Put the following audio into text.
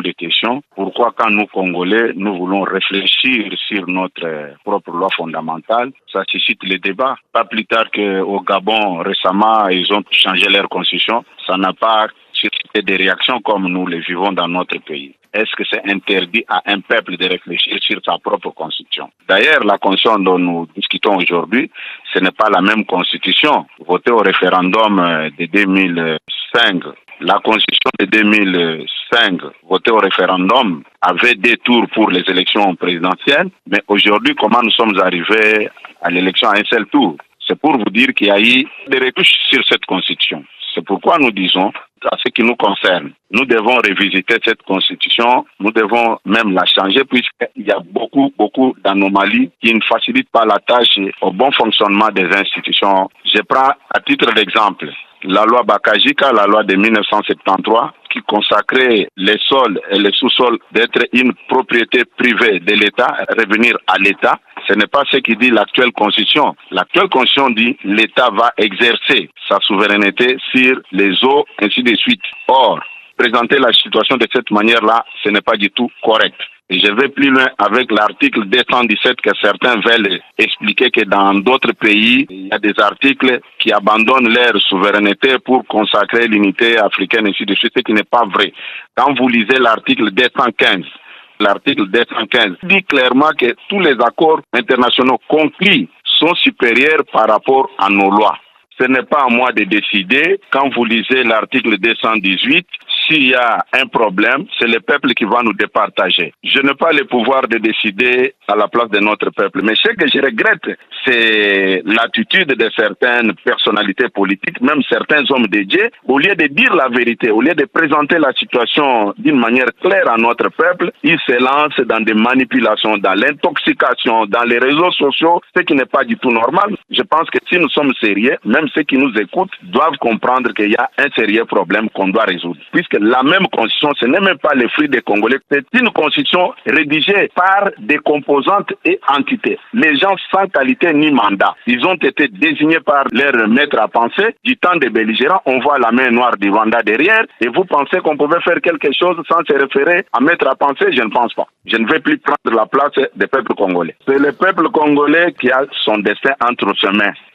beaucoup de questions. Pourquoi quand nous, Congolais, nous voulons réfléchir sur notre propre loi fondamentale, ça suscite les débats. Pas plus tard qu'au Gabon, récemment, ils ont changé leur constitution. Ça n'a pas suscité des réactions comme nous les vivons dans notre pays. Est-ce que c'est interdit à un peuple de réfléchir sur sa propre constitution? D'ailleurs, la constitution dont nous discutons aujourd'hui, ce n'est pas la même constitution votée au référendum de 2005. La constitution de 2005, votée au référendum, avait des tours pour les élections présidentielles. Mais aujourd'hui, comment nous sommes arrivés à l'élection à un seul tour? C'est pour vous dire qu'il y a eu des retouches sur cette constitution. C'est pourquoi nous disons, à ce qui nous concerne, nous devons revisiter cette constitution, nous devons même la changer puisqu'il y a beaucoup d'anomalies qui ne facilitent pas la tâche au bon fonctionnement des institutions. Je prends à titre d'exemple la loi Bakajika, la loi de 1973, qui consacrait les sols et les sous-sols d'être une propriété privée de l'État, revenir à l'État. Ce n'est pas ce qui dit l'actuelle constitution. L'actuelle constitution dit l'État va exercer sa souveraineté sur les eaux, ainsi de suite. Or, présenter la situation de cette manière-là, ce n'est pas du tout correct. Et je vais plus loin avec l'article 217 que certains veulent expliquer que dans d'autres pays, il y a des articles qui abandonnent leur souveraineté pour consacrer l'unité africaine, ainsi de suite, ce qui n'est pas vrai. Quand vous lisez l'article 215 dit clairement que tous les accords internationaux conclus sont supérieurs par rapport à nos lois. Ce n'est pas à moi de décider. Quand vous lisez l'article 218, s'il y a un problème, c'est le peuple qui va nous départager. Je n'ai pas le pouvoir de décider à la place de notre peuple. Mais ce que je regrette, c'est l'attitude de certaines personnalités politiques, même certains hommes de Dieu, au lieu de dire la vérité, au lieu de présenter la situation d'une manière claire à notre peuple, ils se lancent dans des manipulations, dans l'intoxication, dans les réseaux sociaux, ce qui n'est pas du tout normal. Je pense que si nous sommes sérieux, même ceux qui nous écoutent doivent comprendre qu'il y a un sérieux problème qu'on doit résoudre. Puisque la même constitution, ce n'est même pas le fruit des Congolais, c'est une constitution rédigée par des composantes et entités. Les gens sans qualité ni mandat. Ils ont été désignés par leur maître à penser. Du temps des belligérants, on voit la main noire du Rwanda derrière et vous pensez qu'on pouvait faire quelque chose sans se référer à maître à penser? Je ne pense pas. Je ne vais plus prendre la place des peuples congolais. C'est le peuple congolais qui a son destin entre ses mains.